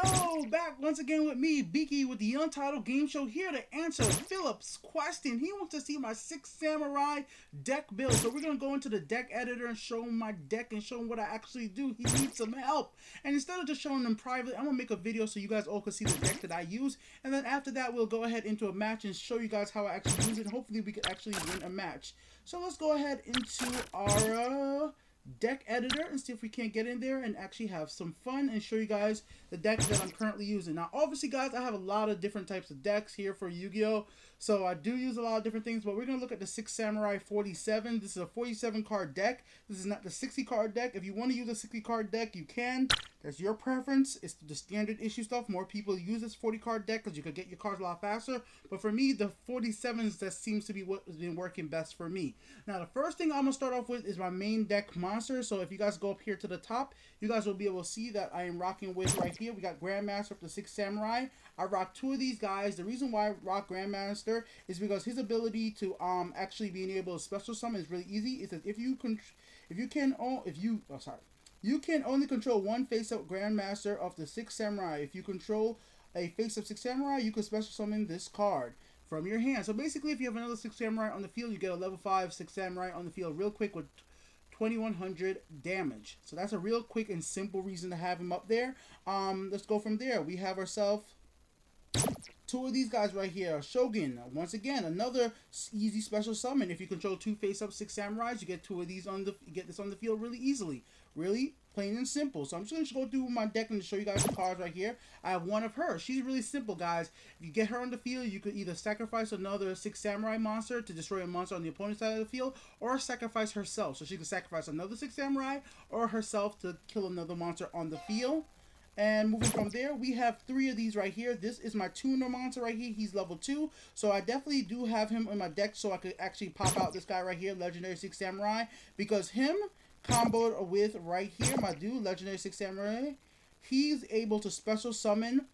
Yo, back once again with me, Biki, with the Untitled Game Show, here to answer Philip's question. He wants to see my 6 Samurai deck build. So we're going to go into the deck editor and show him my deck and show him what I actually do. He needs some help. And instead of just showing him privately, I'm going to make a video so you guys all can see the deck that I use. And then after that, we'll go ahead into a match and show you guys how I actually use it. And hopefully we can actually win a match. So let's go ahead into our deck editor and see if we can't get in there and actually have some fun and show you guys the deck that I'm currently using. Now obviously guys, I have a lot of different types of decks here for Yu-Gi-Oh, so I do use a lot of different things, but we're going to look at the 6 Samurai 47. This is a 47 card deck. This is not the 60 card deck. If you want to use a 60 card deck, you can. That's your preference. It's the standard issue stuff. More people use this 40 card deck because you could get your cards a lot faster, but for me the 47s, that seems to be what has been working best for me. Now the first thing I'm going to start off with is my main deck monster. So if you guys go up here to the top, you guys will be able to see that I am rocking with right here. We got Grandmaster of the 6 Samurai. I rock 2 of these guys. The reason why I rock Grandmaster is because his ability to actually being able to special summon is really easy. It says you can only control one face-up Grandmaster of the 6 Samurai. If you control a face-up 6 Samurai, you can special summon this card from your hand. So basically, if you have another 6 Samurai on the field, you get a level 5 6 Samurai on the field real quick with 2100 damage. So that's a real quick and simple reason to have him up there. Let's go from there. We have ourselves 2 of these guys right here. Shogun, once again, another easy special summon. If you control 2 face-up 6 samurais, you get 2 of these you get this on the field really easily. Really plain and simple. So I'm just going to go through my deck and show you guys the cards right here. I have one of her. She's really simple, guys. If you get her on the field, you could either sacrifice another 6 samurai monster to destroy a monster on the opponent's side of the field, or sacrifice herself. So she could sacrifice another 6 samurai or herself to kill another monster on the field. And moving from there, we have 3 of these right here. This is my tuner monster right here. He's level 2. So I definitely do have him in my deck so I could actually pop out this guy right here, Legendary 6 Samurai. Because him comboed with right here, my dude, Legendary 6 Samurai, he's able to special summon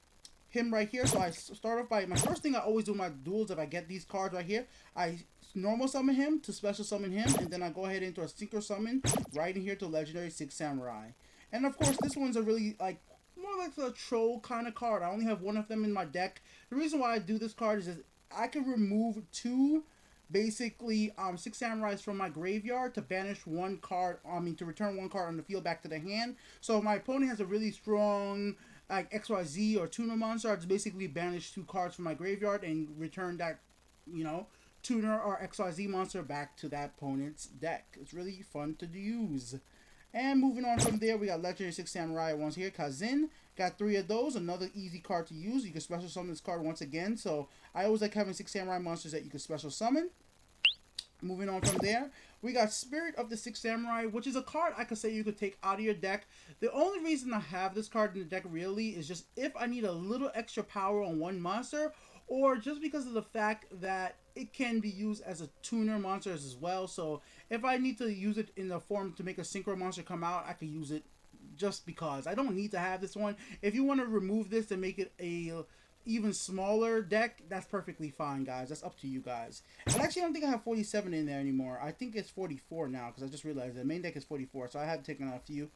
him right here. So I start off by, my first thing I always do in my duels, if I get these cards right here, I normal summon him to special summon him. And then I go ahead into a synchro summon right in here to Legendary 6 Samurai. And of course, this one's a really, like, more like a troll kind of card. I only have 1 of them in my deck. The reason why I do this card is that I can remove 2 basically 6 samurais from my graveyard to banish 1 card, to return 1 card on the field back to the hand. So if my opponent has a really strong like XYZ or tuner monster, I just basically banish 2 cards from my graveyard and return that, you know, tuner or XYZ monster back to that opponent's deck. It's really fun to use. And moving on from there, we got Legendary 6 Samurai once here. Kazin, got 3 of those. Another easy card to use. You can special summon this card once again. So I always like having 6 Samurai monsters that you can special summon. Moving on from there, we got Spirit of the 6 Samurai, which is a card I could say you could take out of your deck. The only reason I have this card in the deck really is just if I need a little extra power on 1 monster, or just because of the fact that it can be used as a tuner monster as well. So if I need to use it in the form to make a synchro monster come out, I could use it just because. I don't need to have this one. If you want to remove this and make it a even smaller deck, that's perfectly fine, guys. That's up to you guys. And actually, I don't think I have 47 in there anymore. I think it's 44 now because I just realized the main deck is 44, so I have taken out a few.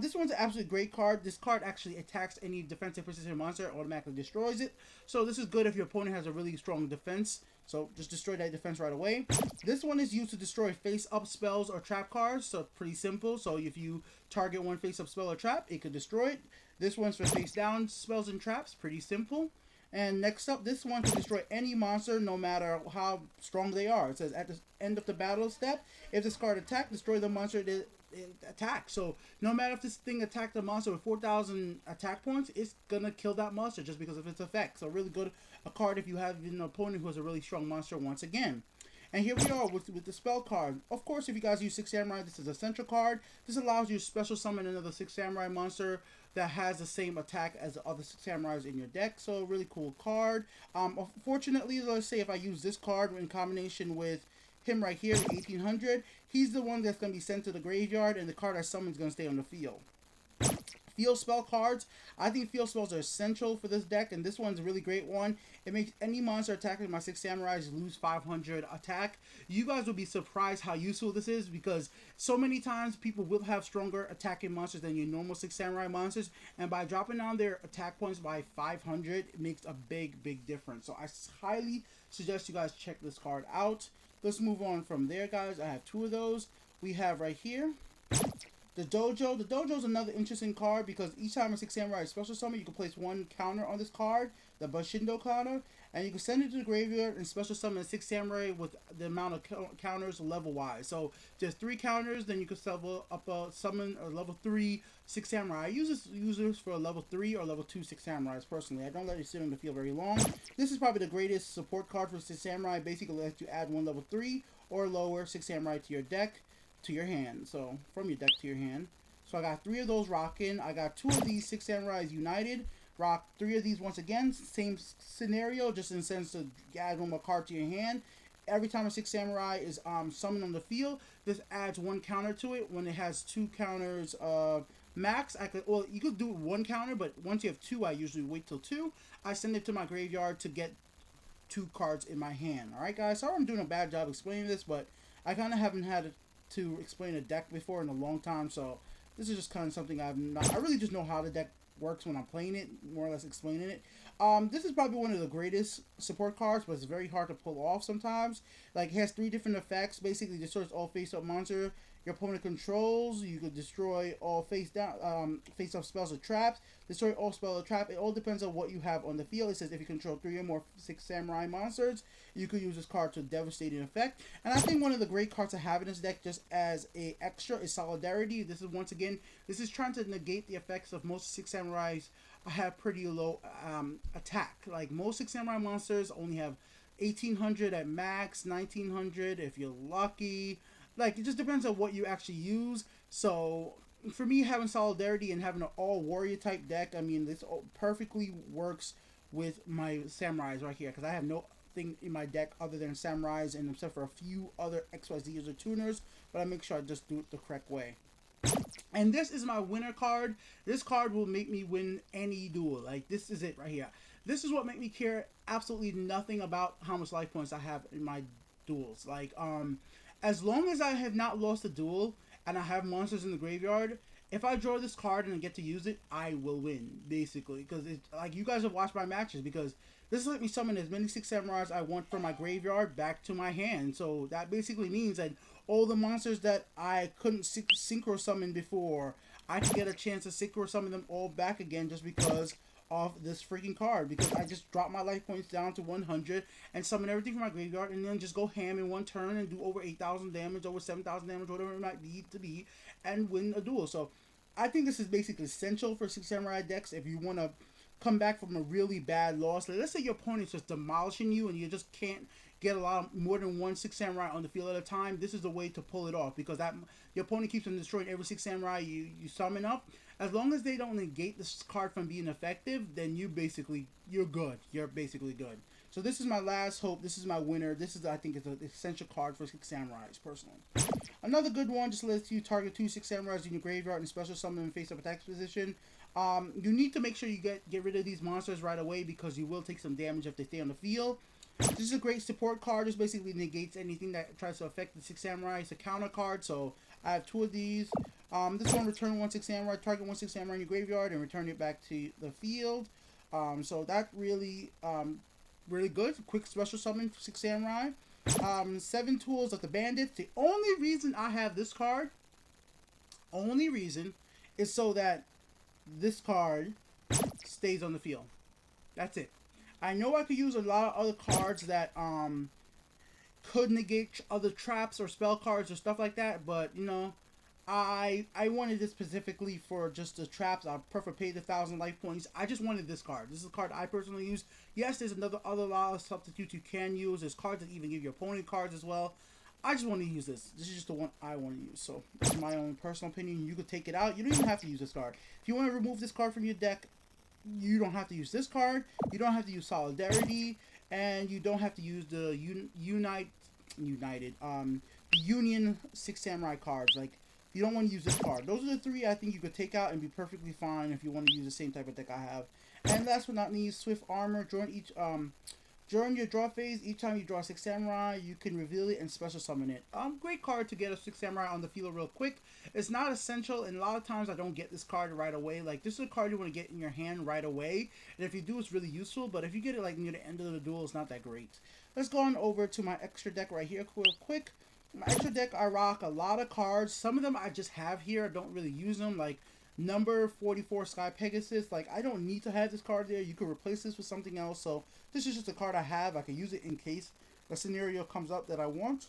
This one's an absolutely great card. This card actually attacks any defensive precision monster, automatically destroys it. So this is good if your opponent has a really strong defense. So just destroy that defense right away. This one is used to destroy face-up spells or trap cards. So pretty simple. So if you target 1 face-up spell or trap, it could destroy it. This one's for face-down spells and traps. Pretty simple. And next up, this one can destroy any monster no matter how strong they are. It says at the end of the battle step, if this card attacks, destroy the monster that it attacks. So no matter if this thing attacked a monster with 4,000 attack points, it's gonna kill that monster just because of its effect. So really good a card if you have an opponent who has a really strong monster once again. And here we are with the spell card. Of course, if you guys use 6 Samurai, this is a central card. This allows you to special summon another 6 Samurai monster that has the same attack as the other 6 Samurais in your deck. So really cool card. Unfortunately, let's say if I use this card in combination with him right here, the 1800, he's the one that's going to be sent to the graveyard, and the card I summon is going to stay on the field. field spell cards. I think field spells are essential for this deck, and this one's a really great one. It makes any monster attacking my 6 samurais lose 500 attack. You guys will be surprised how useful this is, because so many times people will have stronger attacking monsters than your normal 6 samurai monsters, and by dropping down their attack points by 500, it makes a big difference. So I highly suggest you guys check this card out. Let's move on from there, guys. I have 2 of those. We have right here the Dojo. The Dojo is another interesting card because each time a 6 samurai special summon, you can place 1 counter on this card, the Bushindo counter, and you can send it to the graveyard and special summon a 6 samurai with the amount of counters level wise. So there's 3 counters, then you can summon a level 3 6 samurai. I use this for a level 3 or level 2 6 samurais personally. I don't let it sit on the field very long. This is probably the greatest support card for 6 samurai. Basically lets you add 1 level 3 or lower 6 samurai to your deck, to your hand. So from your deck to your hand. So I got 3 of those rocking. I got 2 of these 6 samurais united. Rock 3 of these once again. Same scenario, just in the sense to add 1 more card to your hand. Every time a 6 samurai is summoned on the field, this adds 1 counter to it. When it has 2 counters max, you could do 1 counter, but once you have 2, I usually wait till 2. I send it to my graveyard to get 2 cards in my hand. Alright guys, sorry I'm doing a bad job explaining this, but I kind of haven't had to explain a deck before in a long time, so this is just kind of something I really just know how the deck works when I'm playing it, more or less explaining it. This is probably one of the greatest support cards, but it's very hard to pull off sometimes. Like, it has 3 different effects. Basically, destroys all face-up monster your opponent controls. You could destroy all face-up spells or traps. Destroy all spell or trap. It all depends on what you have on the field. It says if you control 3 or more 6 samurai monsters, you could use this card to devastating effect. And I think one of the great cards to have in this deck, just as a extra, is Solidarity. This is, once again, this is trying to negate the effects of most 6 samurais have pretty low attack. Like, most 6 samurai monsters only have 1800 at max, 1900 if you're lucky. Like, it just depends on what you actually use. So for me, having Solidarity and having an all warrior type deck, I mean, this perfectly works with my samurais right here, because I have no thing in my deck other than samurais, and except for a few other XYZs or tuners, but I make sure I just do it the correct way. And this is my winner card. This card will make me win any duel. Like, this is it right here. This is what makes me care absolutely nothing about how much life points I have in my duels. Like, as long as I have not lost a duel and I have monsters in the graveyard, if I draw this card and I get to use it, I will win, basically. Because it's like, you guys have watched my matches, because this let me summon as many 6 samurais I want from my graveyard back to my hand. So that basically means that all the monsters that I couldn't synchro summon before, I can get a chance to synchro summon them all back again just because of this freaking card. Because I just drop my life points down to 100 and summon everything from my graveyard, and then just go ham in one turn and do over 8,000 damage, over 7,000 damage, whatever it might need to be, and win a duel. So I think this is basically essential for 6 samurai decks if you want to come back from a really bad loss. Like, let's say your opponent's just demolishing you and you just can't get more than 1 6 samurai on the field at a time. This is the way to pull it off, because that your opponent keeps on destroying every 6 samurai you summon up. As long as they don't negate this card from being effective, then you're good. You're basically good. So this is my last hope. This is my winner. This is, I think, it's an essential card for 6 samurais personally. Another good one just lets you target 2 6 samurais in your graveyard and special summon in face-up attack position. You need to make sure you get rid of these monsters right away, because you will take some damage if they stay on the field. This is a great support card. This basically negates anything that tries to affect the 6 samurai. It's a counter card, so I have 2 of these. This one, return 1 6 samurai, target 1 6 samurai in your graveyard, and return it back to the field. So that really good. Quick special summon for 6 samurai. 7 tools of the bandits. The only reason I have this card, is so that this card stays on the field. That's it. I know I could use a lot of other cards that could negate other traps or spell cards or stuff like that, but you know, I wanted this specifically for just the traps. I prefer pay the 1,000 life points. I just wanted this card. This is a card I personally use. Yes, there's other lot of substitutes you can use. There's cards that even give your opponent cards as well. I just want to use this. This is just the one I want to use. So that's my own personal opinion. You could take it out. You don't even have to use this card. If you want to remove this card from your deck, you don't have to use this card. You don't have to use Solidarity, and you don't have to use the Union 6 samurai cards. Like, you don't want to use this card. Those are the three I think you could take out and be perfectly fine if you want to use the same type of deck I have. And last but not least, Swift Armor. During your draw phase, each time you draw 6 Samurai, you can reveal it and special summon it. Great card to get a 6 Samurai on the field real quick. It's not essential, and a lot of times I don't get this card right away. Like, this is a card you want to get in your hand right away, and if you do, it's really useful, but if you get it, like, near the end of the duel, it's not that great. Let's go on over to my extra deck right here real quick. My extra deck, I rock a lot of cards. Some of them I just have here. I don't really use them, like number 44 Sky Pegasus. Like, I don't need to have this card there. You could replace this with something else. So this is just a card I have. I can use it in case a scenario comes up that I want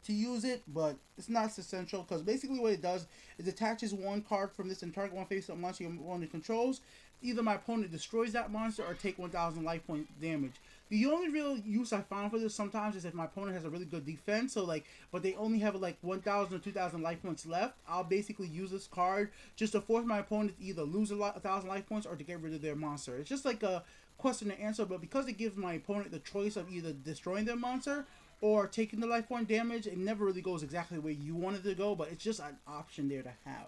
to use it, but it's not essential because basically what it does is attaches one card from this and target one face-up monster your opponent controls. Either my opponent destroys that monster or take 1,000 life point damage. The only real use I found for this sometimes is if my opponent has a really good defense, so like, but they only have like 1,000 or 2,000 life points left. I'll basically use this card just to force my opponent to either lose 1,000 life points or to get rid of their monster. It's just like a question and answer, but because it gives my opponent the choice of either destroying their monster or taking the life point damage, it never really goes exactly where you want it to go, but it's just an option there to have.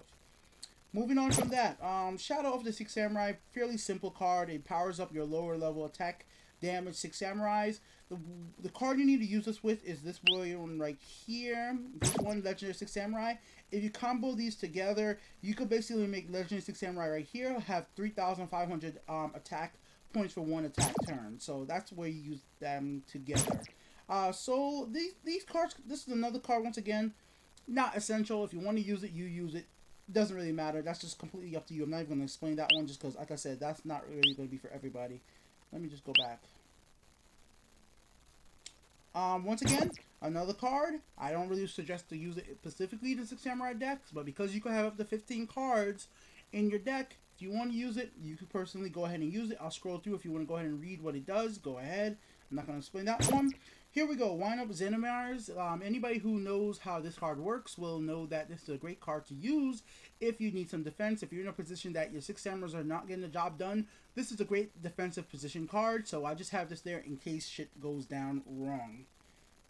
Moving on from that, Shadow of the Six Samurai, fairly simple card. It powers up your lower level attack damage 6 Samurais. The card you need to use this with is this one right here. This one, Legendary 6 Samurai. If you combo these together, you could basically make Legendary 6 Samurai right here have 3,500 attack points for one attack turn. So that's where you use them together. So these cards, this is another card once again, not essential. If you want to use it, you use it. Doesn't really matter. That's just completely up to you. I'm not even going to explain that one just because, like I said, that's not really going to be for everybody. Let me just go back. Once again, another card. I don't really suggest to use it specifically in the 6 Samurai decks, but because you can have up to 15 cards in your deck, if you want to use it, you can personally go ahead and use it. I'll scroll through. If you want to go ahead and read what it does, go ahead. I'm not going to explain that one. Here we go. Wind up Xenomars. Anybody who knows how this card works will know that this is a great card to use if you need some defense. If you're in a position that your 6 Samurais are not getting the job done, this is a great defensive position card. So I just have this there in case shit goes down wrong.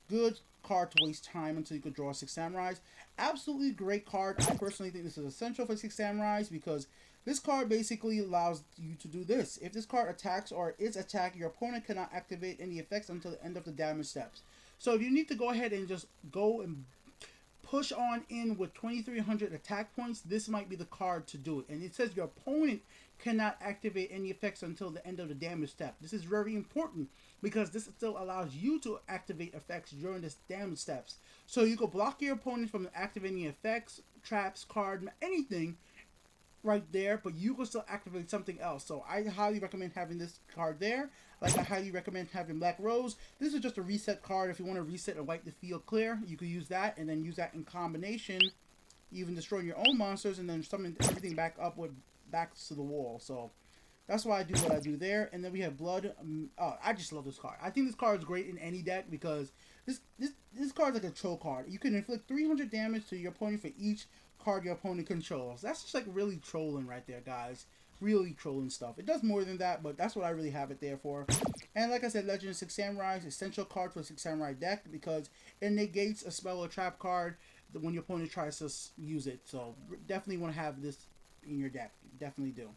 Good card to waste time until you can draw 6 Samurais. Absolutely great card. I personally think this is essential for 6 Samurais because this card basically allows you to do this. If this card attacks or is attacked, your opponent cannot activate any effects until the end of the damage steps. So if you need to go ahead and just go and push on in with 2,300 attack points, this might be the card to do it. And it says your opponent cannot activate any effects until the end of the damage step. This is very important because this still allows you to activate effects during this damage steps. So you can block your opponent from activating effects, traps, card, anything right there, but you can still activate something else. So I highly recommend having this card there. Like, I highly recommend having Black Rose. This is just a reset card. If you want to reset and wipe the field clear, you can use that and then use that in combination, even destroying your own monsters and then summon everything back up with backs to the wall. So that's why I do what I do there. And then we have Blood. Oh, I just love this card. I think this card is great in any deck because this card is like a troll card. You can inflict 300 damage to your opponent for each card your opponent controls. That's just like really trolling right there, guys. Really trolling stuff. It does more than that, but that's what I really have it there for. And like I said, Legend of 6 Samurais, essential card for a 6 Samurai deck because it negates a spell or trap card when your opponent tries to use it. So definitely want to have this in your deck. Definitely do.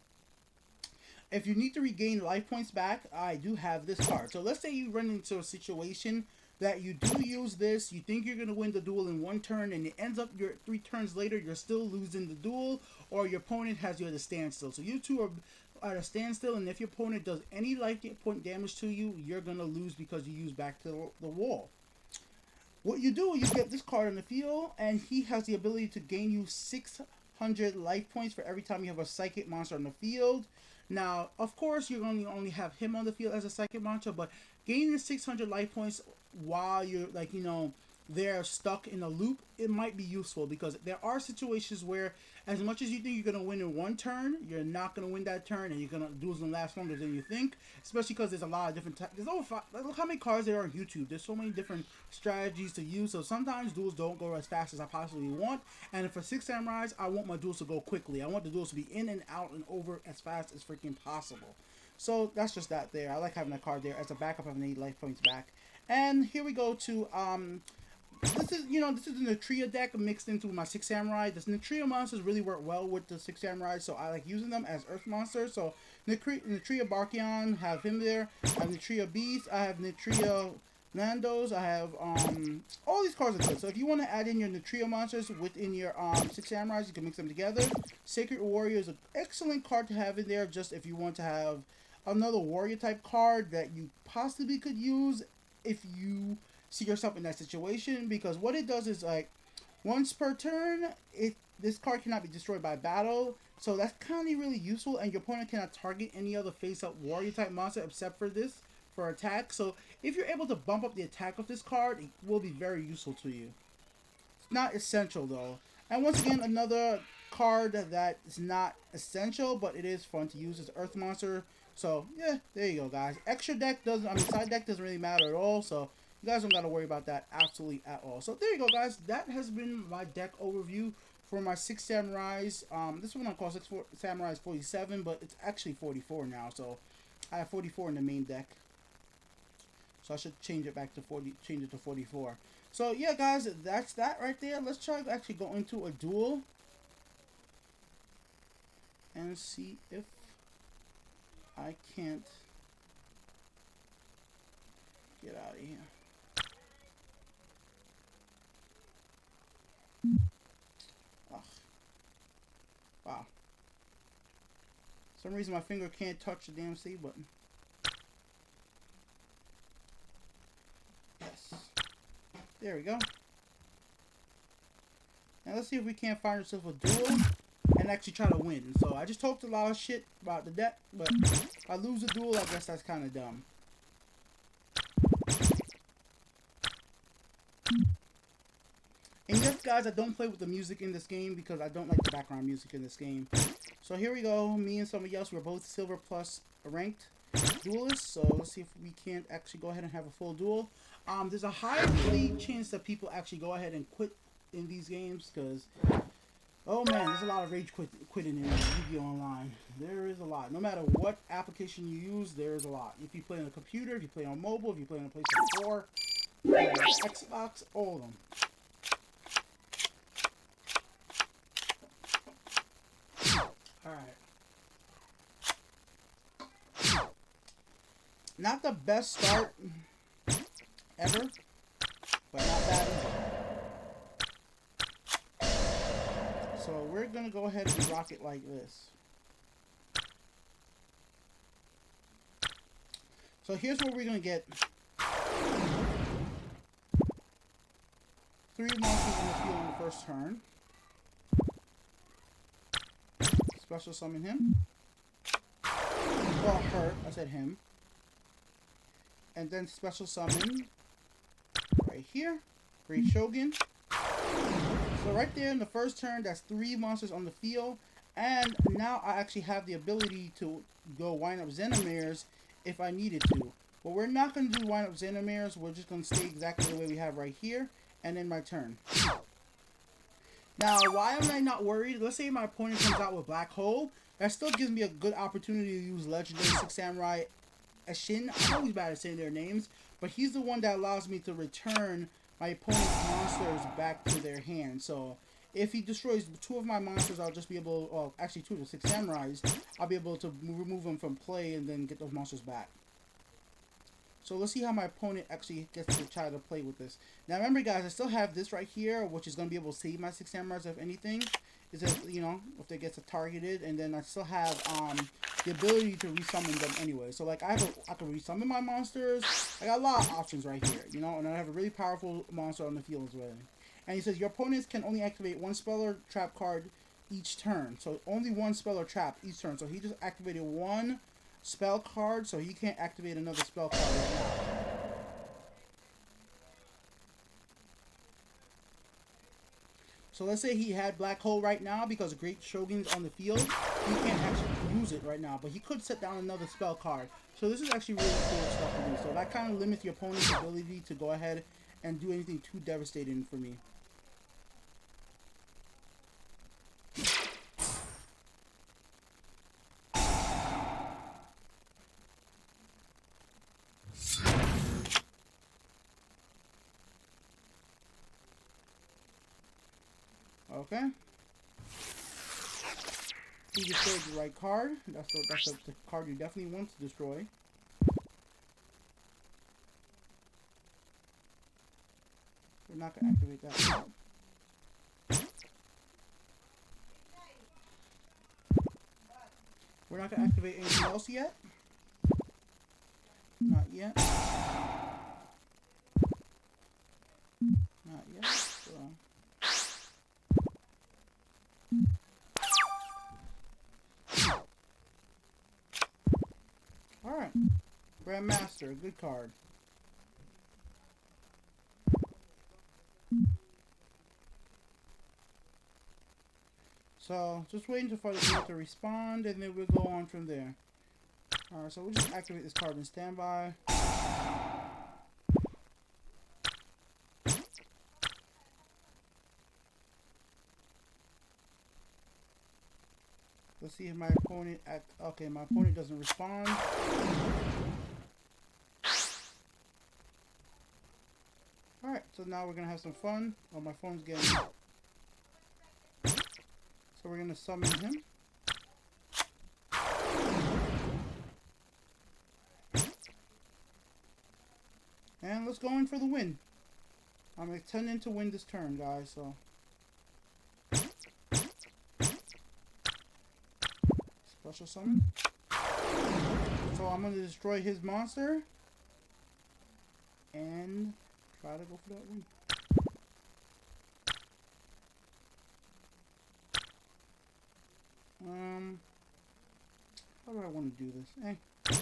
If you need to regain life points back, I do have this card. So let's say you run into a situation that you do use this, you think you're going to win the duel in one turn, and it ends up 3 turns later, you're still losing the duel, or your opponent has you at a standstill. So you two are at a standstill, and if your opponent does any life point damage to you, you're going to lose because you use back to the wall. What you do, you get this card on the field, and he has the ability to gain you 600 life points for every time you have a psychic monster on the field. Now, of course, you're going to only have him on the field as a psychic monster, but gaining 600 life points while you're, like, you know, they're stuck in a loop, it might be useful because there are situations where as much as you think you're going to win in one turn, you're not going to win that turn and you're going to duels going to last longer than you think, especially because there's a lot of different types. There's over look how many cards there are on YouTube. There's so many different strategies to use, so sometimes duels don't go as fast as I possibly want, and for 6 Samurais, I want my duels to go quickly. I want the duels to be in and out and over as fast as freaking possible. So that's just that there. I like having that card there as a backup if I need life points back. And here we go to this is, you know, this is the Nutria deck mixed into my Six Samurai. The Nutria monsters really work well with the Six Samurai, so I like using them as Earth monsters. So Nutria Barkion, have him there. I have Nutria Beast. I have Nutria Landos. I have all these cards are good. So if you want to add in your Nutria monsters within your Six Samurais, you can mix them together. Sacred Warrior is an excellent card to have in there, just if you want to have another warrior type card that you possibly could use if you see yourself in that situation, because what it does is, like, once per turn, this card cannot be destroyed by battle, so that's kind of really useful, and your opponent cannot target any other face-up warrior type monster except for this for attack. So if you're able to bump up the attack of this card, it will be very useful to you. It's not essential though. And once again, another card that is not essential, but it is fun to use, is Earth Monster. So yeah, there you go, guys. Extra deck doesn't, I mean, side deck doesn't really matter at all, so you guys don't got to worry about that absolutely at all. So there you go, guys. That has been my deck overview for my Six Samurais. This one I call Six Samurais 47, but it's actually 44 now. So I have 44 in the main deck. So I should change it back to 40, change it to 44. So yeah, guys, that's that right there. Let's try to actually go into a duel and see if I can't get out of here. Ugh. Wow. For some reason my finger can't touch the damn C button. Yes. There we go. Now let's see if we can't find ourselves a duel and actually try to win. So I just talked a lot of shit about the deck, but if I lose a duel, I guess that's kind of dumb. And yes, guys, I don't play with the music in this game because I don't like the background music in this game. So here we go. Me and somebody else, we're both Silver Plus ranked duelists. So let's see if we can't actually go ahead and have a full duel. There's a high chance that people actually go ahead and quit in these games because, oh man, there's a lot of rage quitting in Yu-Gi-Oh! Online. There is a lot. No matter what application you use, there is a lot. If you play on a computer, if you play on mobile, if you play on a PlayStation 4, Xbox, all of them. Alright. Not the best start ever, but not bad either. So we're gonna go ahead and rock it like this. So here's what we're gonna get. 3 monsters on the field on the first turn. Special summon him. Well, her. I said him. And then special summon right here. Great Shogun. So right there in the first turn, that's 3 monsters on the field. And now I actually have the ability to go wind up Xenomares if I needed to. But we're not going to do wind up Xenomares. We're just going to stay exactly the way we have right here. And then my turn. Now, why am I not worried? Let's say my opponent comes out with Black Hole. That still gives me a good opportunity to use Legendary Six Samurai Ashin. I'm always bad at saying their names, but he's the one that allows me to return my opponent's monsters back to their hand. So if he destroys 2 of my monsters, I'll just be able, well, actually 2 of the 6 Samurais, I'll be able to remove them from play and then get those monsters back. So let's see how my opponent actually gets to try to play with this. Now remember, guys, I still have this right here, which is going to be able to save my 6 Samurais if anything. Is that, you know, if they get targeted, and then I still have the ability to resummon them anyway. So like I can resummon my monsters. I got a lot of options right here, you know, and I have a really powerful monster on the field as well. And he says your opponents can only activate 1 spell or trap card each turn. So only 1 spell or trap each turn. So he just activated 1 spell card, so he can't activate another spell card right now. So let's say he had Black Hole right now because Great Shogun's on the field. He can't actually use it right now, but he could set down another spell card. So this is actually really cool stuff to do. So that kind of limits your opponent's ability to go ahead and do anything too devastating for me. Okay. He destroyed the right card. That's the card you definitely want to destroy. We're not going to activate that yet. We're not going to activate anything else yet. Not yet. Not yet. So. Alright. Grandmaster, good card. So, just waiting for the game to respond, and then we'll go on from there. Alright, so we'll just activate this card in standby. Let's see if my opponent okay, my opponent doesn't respond. Alright, so now we're gonna have some fun. Oh, my phone's getting... So we're gonna summon him. And let's go in for the win. I'm intending to win this turn, guys, so... Special summon. So I'm going to destroy his monster. And try to go for that win. How do I want to do this? Let's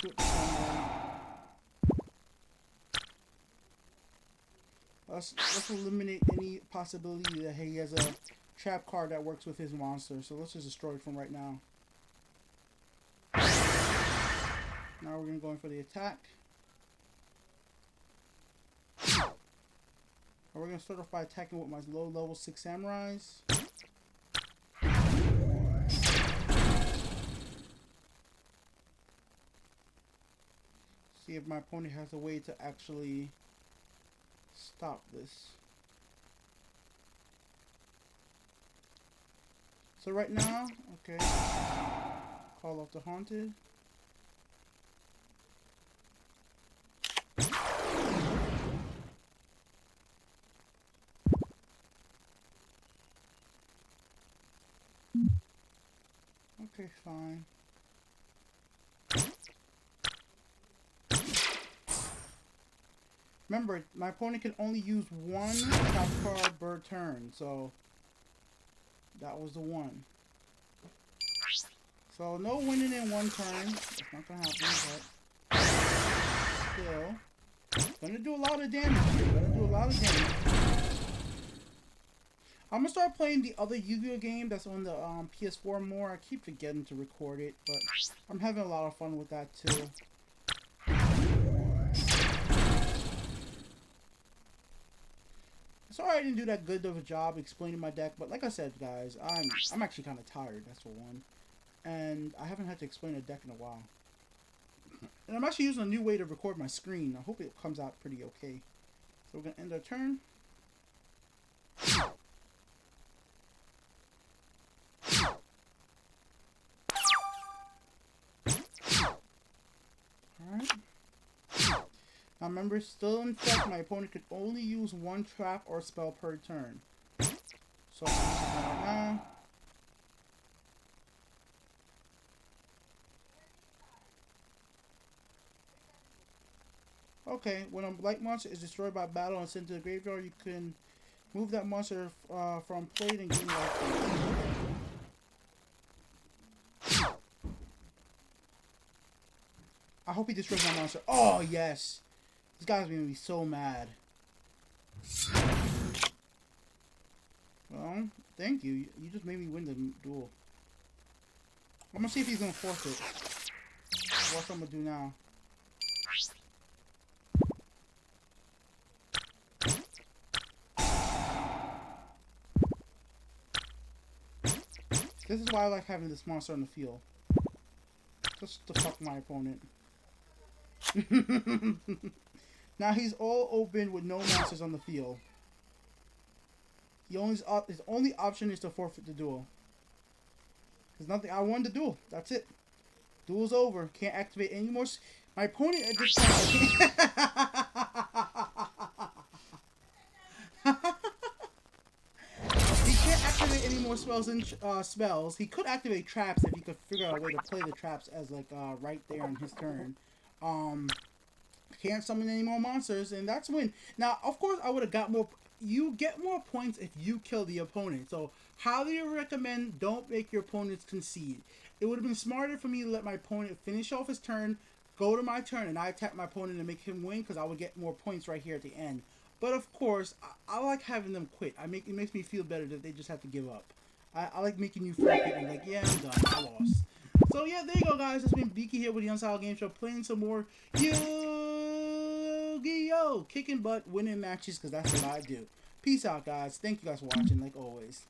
do it the same way. Let's eliminate any possibility that he has a trap card that works with his monster. So let's just destroy it from right now. Now we're going to go in for the attack. And we're going to start off by attacking with my low level 6 samurais. See if my opponent has a way to actually stop this. So right now, okay, call off the haunted. Okay, fine. Remember, my opponent can only use one top card per turn, so that was the one. So no winning in one turn. It's not gonna happen, but still, gonna do a lot of damage here. Gonna do a lot of damage. I'm gonna start playing the other Yu-Gi-Oh game that's on the PS4 more. I keep forgetting to record it, but I'm having a lot of fun with that too. Sorry I didn't do that good of a job explaining my deck, but like I said, guys, I'm actually kind of tired. That's for one, and I haven't had to explain a deck in a while. And I'm actually using a new way to record my screen. I hope it comes out pretty okay. So we're gonna end our turn. Alright. Now remember, still in effect, my opponent could only use one trap or spell per turn. So I'm using it right now. Okay, when a light monster is destroyed by battle and sent to the graveyard, you can move that monster from plate and gain life. I hope he destroys my monster. Oh, yes! This guy's gonna be so mad. Well, thank you. You just made me win the duel. I'm gonna see if he's gonna force it. What I'm gonna do now. This is why I like having this monster on the field. Just to fuck my opponent. Now he's all open with no monsters on the field. His only option is to forfeit the duel. There's nothing. I won the duel. That's it. Duel's over. Can't activate any more. My opponent at this point. He can't activate any more spells. Spells. He could activate traps if he could figure out a way to play the traps as like right there on his turn. Can't summon any more monsters, and that's win. Now, of course, I would have got more. You get more points if you kill the opponent. So, highly recommend don't make your opponents concede. It would have been smarter for me to let my opponent finish off his turn, go to my turn, and I attack my opponent and make him win because I would get more points right here at the end. But of course, I like having them quit. It makes me feel better that they just have to give up. I like making you forfeit and like, yeah, I'm done. I lost. So yeah, there you go, guys. It's been Biki here with the Untitled Game Show, playing some more Yu-Gi-Oh! Kicking butt, winning matches, because that's what I do. Peace out, guys. Thank you guys for watching, like always.